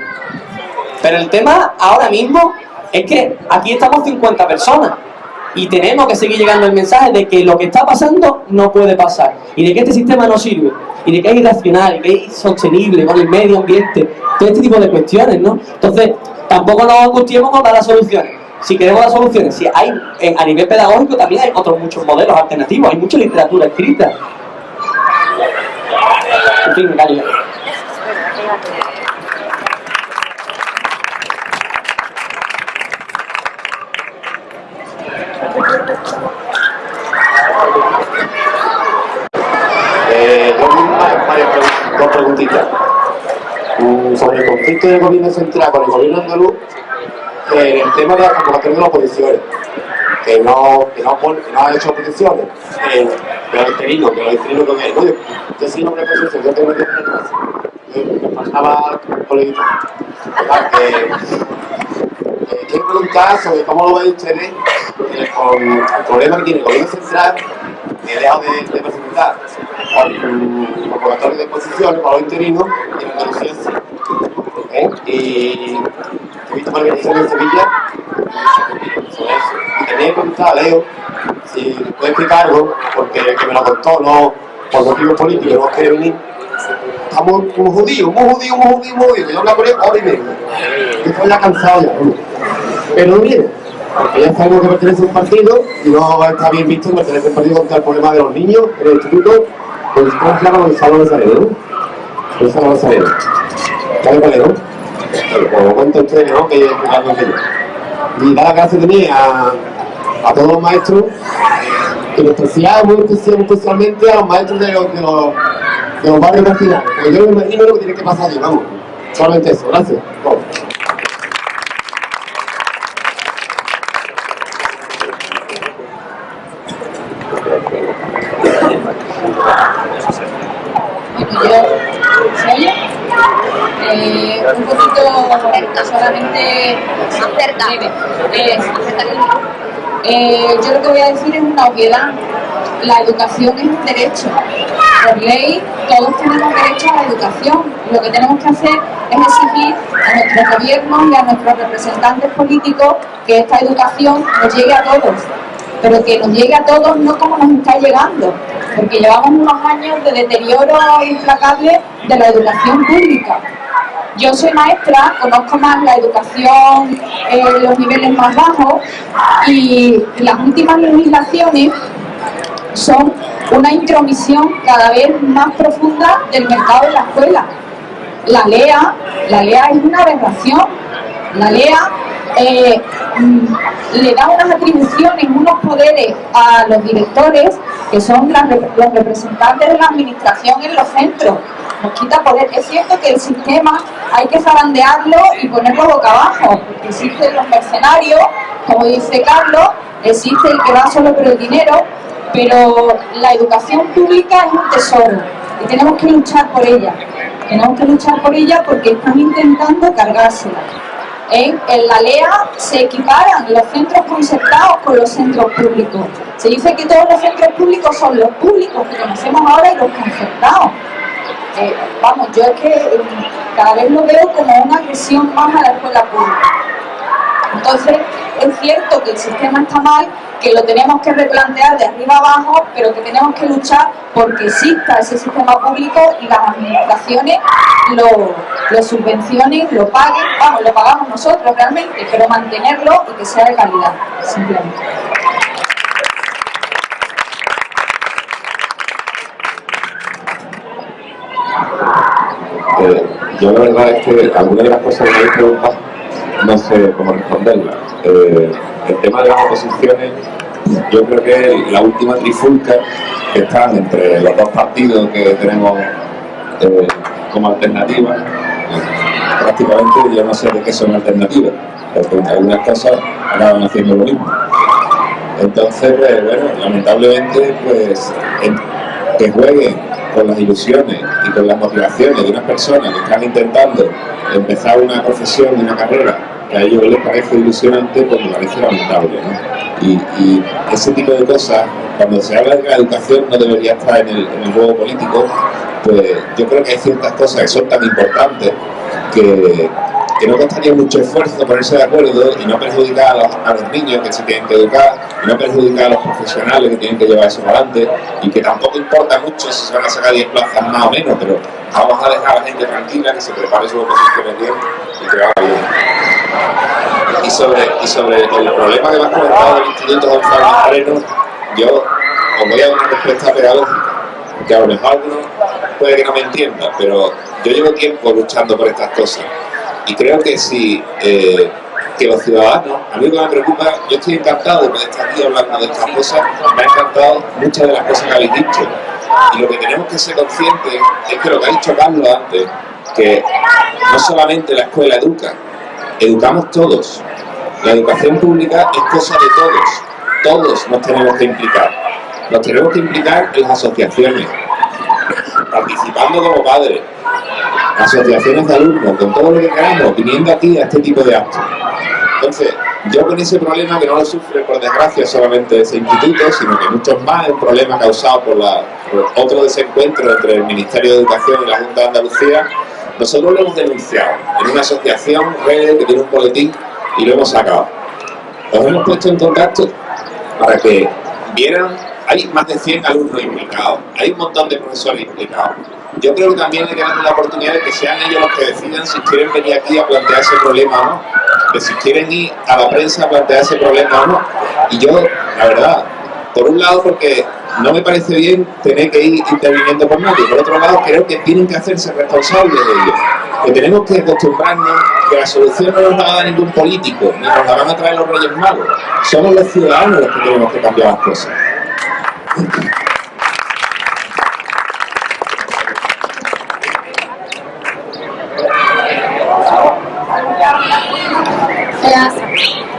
Pero el tema ahora mismo es que aquí estamos 50 personas. Y tenemos que seguir llegando el mensaje de que lo que está pasando no puede pasar. Y de que este sistema no sirve. Y de que es irracional, y que es insostenible con el medio ambiente. Todo este tipo de cuestiones, ¿no? Entonces, tampoco nos angustiemos con dar las soluciones. Si queremos dar soluciones, si hay, a nivel pedagógico también hay otros muchos modelos alternativos. Hay mucha literatura escrita. En fin, me callo. Dos preguntitas. Sobre el conflicto del gobierno central con el gobierno andaluz, en el tema de la convocatoria de las oposiciones, que no ha hecho oposiciones, que los interinos que es, yo sí no me oposición, yo tengo que hacer clase. Me faltaba política. Quiero preguntar sobre cómo lo ven ustedes con el problema que tiene el gobierno central, que he dejado de presentar convocatoria de exposiciones para los interinos y en Andalucía sí. Y he visto organizaciones en Sevilla sobre eso. Y tenía que preguntar a Leo si puede explicar algo, porque que me lo contó, no por motivos políticos, no quiere venir. Estamos muy judíos, que yo hablo con él hora y media. Yo estoy ya cansado ya, pero no viene. Porque ya sabemos que pertenece a un partido y no está bien visto que pertenece a un partido contra el problema de los niños en el instituto. ¿Cómo se llama? Gonzalo Nazareno, ¿no? Gonzalo Nazareno. ¿Sabe cuál es, no? Como cuenta usted, ¿no? Que es algo que yo. Y da la clase también a todos los maestros, en especial, muy especialmente a los maestros de los barrios marginales. Porque yo me imagino lo que tiene que pasar allí, vamos. Solamente eso, gracias. Vamos. ¿Se oye? Un poquito solamente breve. Yo lo que voy a decir es una obviedad la educación es un derecho. Por ley, todos tenemos derecho a la educación. Lo que tenemos que hacer es exigir a nuestros gobiernos y a nuestros representantes políticos que esta educación nos llegue a todos. Pero que nos llegue a todos no como nos está llegando, porque llevamos unos años de deterioro implacable de la educación pública. Yo soy maestra, conozco más la educación en los niveles más bajos y las últimas legislaciones son una intromisión cada vez más profunda del mercado de la escuela. La LEA es una aberración. La LEA le da unas atribuciones, unos poderes a los directores que son los representantes de la administración en los centros. Nos quita poder. Es cierto que el sistema hay que zarandearlo y ponerlo boca abajo, porque existen los mercenarios, como dice Carlos, existe el que va solo por el dinero, pero la educación pública es un tesoro y tenemos que luchar por ella. Tenemos que luchar por ella porque están intentando cargársela. En la LEA se equiparan los centros concertados con los centros públicos. Se dice que todos los centros públicos son los públicos que conocemos ahora y los concertados. Vamos, yo es que cada vez lo veo como una agresión más a la escuela pública. Entonces, es cierto que el sistema está mal, que lo tenemos que replantear de arriba abajo, pero que tenemos que luchar porque exista ese sistema público y las administraciones lo subvencionen, lo paguen, vamos, lo pagamos nosotros realmente, pero mantenerlo y que sea de calidad, simplemente. Yo la verdad es que algunas de las cosas que me habéis preguntado no sé cómo responderlas. El tema de las oposiciones, yo creo que es la última trifulca que está entre los dos partidos que tenemos como alternativa. Prácticamente yo no sé de qué son alternativas, porque en algunas cosas acaban haciendo lo mismo. Entonces, bueno, lamentablemente, pues, que jueguen con las ilusiones y con las motivaciones de unas personas que están intentando empezar una profesión y una carrera que a ellos les parece ilusionante, pues me parece lamentable, ¿no? Y ese tipo de cosas, cuando se habla de que la educación no debería estar en el juego político, pues yo creo que hay ciertas cosas que son tan importantes que no costaría mucho esfuerzo ponerse de acuerdo y no perjudicar a los niños que se tienen que educar, y no perjudicar a los profesionales que tienen que llevar eso adelante, y que tampoco importa mucho si se van a sacar 10 plazas más o menos, pero vamos a dejar a la gente tranquila, que se prepare sus oposiciones bien y que haga bien. Y sobre el problema que me has comentado del Instituto González Moreno, yo os voy a dar una respuesta pedagógica, que a lo mejor alguno puede que no me entienda, pero yo llevo tiempo luchando por estas cosas. Y creo que si que los ciudadanos, a mí lo que me preocupa, yo estoy encantado de poder estar aquí hablando de estas cosas, me ha encantado muchas de las cosas que habéis dicho. Y lo que tenemos que ser conscientes es que lo que ha dicho Carlos antes, que no solamente la escuela educa, educamos todos. La educación pública es cosa de todos nos tenemos que implicar. Nos tenemos que implicar en las asociaciones, participando como padres, asociaciones de alumnos, con todo lo que queramos, viniendo aquí a este tipo de actos. Entonces, yo con ese problema que no lo sufre, por desgracia, solamente ese instituto, sino que muchos más, es un problema causado por otro desencuentro entre el Ministerio de Educación y la Junta de Andalucía, nosotros lo hemos denunciado en una asociación, Redes, que tiene un boletín, y lo hemos sacado. Os hemos puesto en contacto para que vieran, hay más de 100 alumnos implicados, hay un montón de profesores implicados. Yo creo que también hay que darles la oportunidad de que sean ellos los que decidan si quieren venir aquí a plantear ese problema o no, que si quieren ir a la prensa a plantear ese problema o no. Y yo, la verdad, por un lado porque no me parece bien tener que ir interviniendo por nadie, por otro lado creo que tienen que hacerse responsables de ello, que tenemos que acostumbrarnos que la solución no nos la va a dar ningún político, ni nos la van a traer los Reyes Magos, somos los ciudadanos los que tenemos que cambiar las cosas.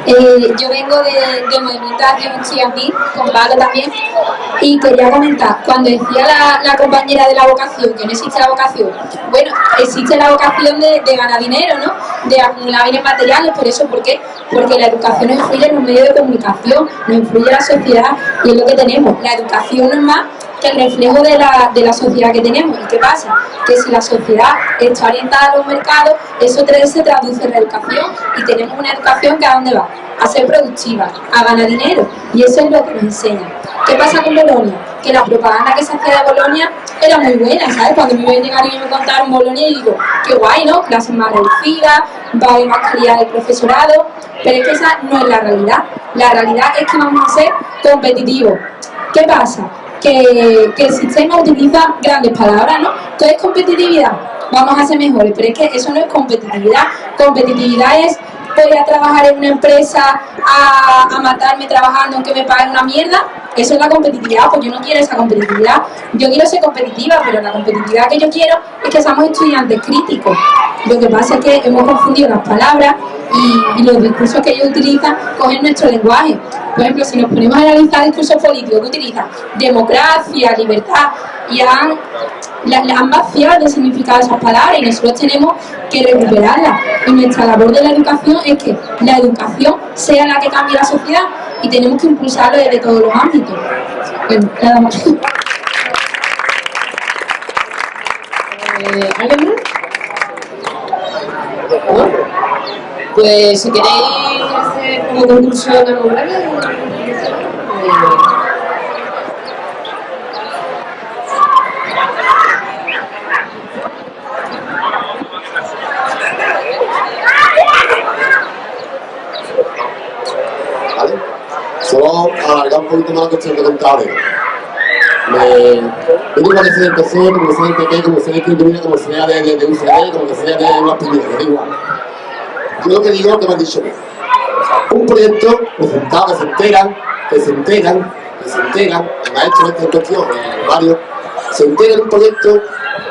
Yo vengo de movimiento de acción estudiantil, con Pablo también, y quería comentar, cuando decía la compañera de la vocación, que no existe la vocación, bueno, existe la vocación de ganar dinero, ¿no? De acumular bienes materiales, por eso, ¿por qué? Porque la educación nos influye en los medios de comunicación, nos influye en la sociedad, y es lo que tenemos. La educación no es más que el reflejo de la sociedad que tenemos. ¿Y qué pasa? Que si la sociedad está orientada a los mercados, eso se traduce en la educación, y tenemos una educación que ¿a dónde va? A ser productiva, a ganar dinero, y eso es lo que nos enseña. ¿Qué pasa con Bolonia? Que la propaganda que se hacía de Bolonia era muy buena, ¿sabes? Cuando me ven llegar y me contaron Bolonia, y digo, qué guay, ¿no? Clases más reducidas, va a haber más calidad del profesorado, pero es que esa no es la realidad. La realidad es que vamos a ser competitivos. ¿Qué pasa? Que el sistema utiliza grandes palabras, ¿no? ¿Qué es competitividad? Vamos a ser mejores, pero es que eso no es competitividad. Competitividad es: voy a trabajar en una empresa a matarme trabajando aunque me paguen una mierda. Eso es la competitividad. Pues yo no quiero esa competitividad. Yo quiero ser competitiva, pero la competitividad que yo quiero es que seamos estudiantes críticos. Lo que pasa es que hemos confundido las palabras y los discursos que ellos utilizan cogen nuestro lenguaje. Por ejemplo, si nos ponemos a analizar discursos políticos que utilizan democracia, libertad, y han vaciado de significado esas palabras, y nosotros tenemos que recuperarlas. Y nuestra labor de la educación es que la educación sea la que cambie la sociedad, y tenemos que impulsarlo desde todos los ámbitos. Bueno, nada más. ¿Alguien más? ¿No? Pues si queréis hacer como conclusión algo breve. Solo alargar un poquito más la cuestión que contaba. Me parece del PSOE, como sea del PP, como sea de Escritura, como sea de UCD, como sea de una opinión, da igual. Yo lo que digo es que me han dicho: un proyecto presentado, que se enteran, el maestro este en cuestión, varios, se enteran un proyecto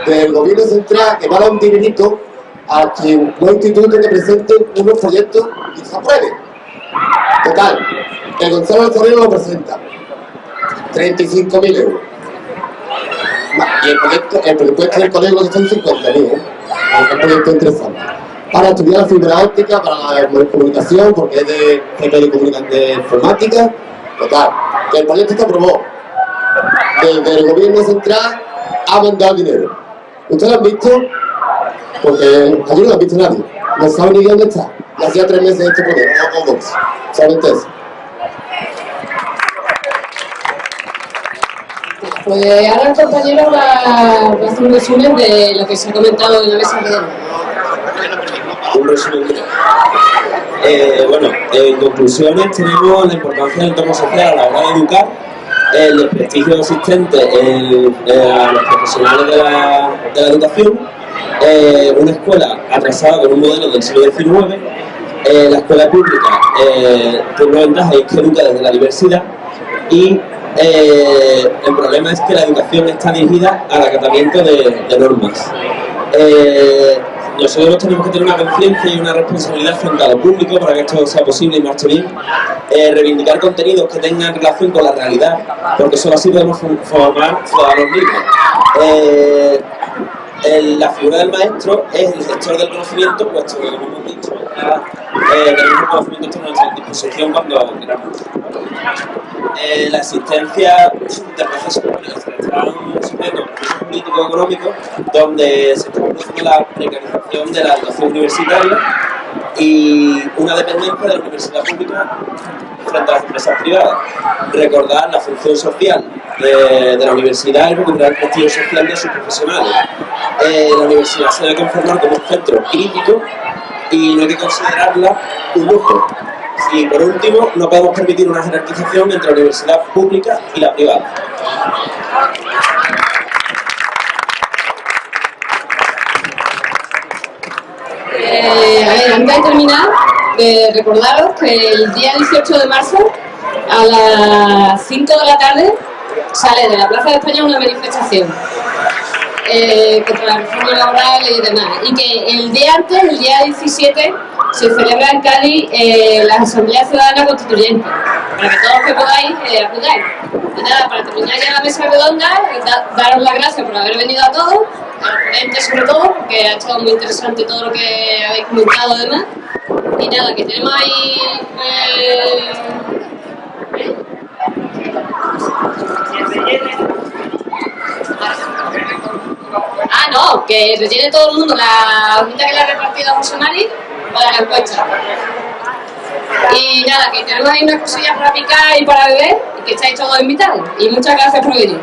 del gobierno central que va a dar un dinerito a quien los institutos que presenten unos proyectos y se aprueben. Total, el Gonzalo del Torrero lo presenta, 35.000 euros. Y el presupuesto del colegio que son 50.000, es un proyecto interesante. Para estudiar la fibra óptica, para la comunicación, porque es de informática. Total, que el proyecto se aprobó. Desde el gobierno central ha mandado dinero. ¿Ustedes lo han visto? Porque allí no lo ha visto nadie. No saben ni dónde está. Y hacía 3 meses este proyecto, o 2. Solamente eso. Pues ahora el compañero va a hacer un resumen de lo que se ha comentado en la mesa de hoy. Un resumen. Bueno, en conclusiones tenemos la importancia del entorno social a la hora de educar, el desprestigio existente a los profesionales de la educación, una escuela atrasada con un modelo del siglo XIX, la escuela pública tiene una ventaja y es que educa desde la diversidad, y el problema es que la educación está dirigida al acatamiento de normas. Nosotros tenemos que tener una conciencia y una responsabilidad frente a lo público para que esto sea posible y marche bien. Reivindicar contenidos que tengan relación con la realidad, porque solo así podemos formar ciudadanos libres. La figura del maestro es el gestor del conocimiento, puesto que, como hemos dicho, tenemos el conocimiento está a nuestra disposición cuando queramos. La existencia de procesos políticos que están sufriendo procesos político-económicos donde se está produciendo la precarización de la educación universitaria y una dependencia de la universidad pública frente a las empresas privadas. Recordar la función social de la universidad y recuperar el prestigio social de sus profesionales. La universidad se debe conformar como un centro crítico y no hay que considerarla un lujo. Y por último, no podemos permitir una jerarquización entre la universidad pública y la privada. Antes de terminar, recordaros que el día 18 de marzo a las 5 de la tarde sale de la Plaza de España una manifestación contra la reforma laboral y demás, y que el día antes, el día 17, se celebra en Cádiz la Asamblea Ciudadana Constituyente, para que todos que podáis acudáis. Y nada, para terminar ya la mesa redonda, daros las gracias por haber venido a todos, a los ponentes sobre todo, porque ha estado muy interesante todo lo que habéis comentado además. Y nada, que tenemos ahí... Ah, no, que rellene todo el mundo la hojita que le ha repartido a José Mari para la encuesta. Y nada, que tenemos ahí unas cosillas para picar y para beber y que estáis todos invitados. Y muchas gracias por venir.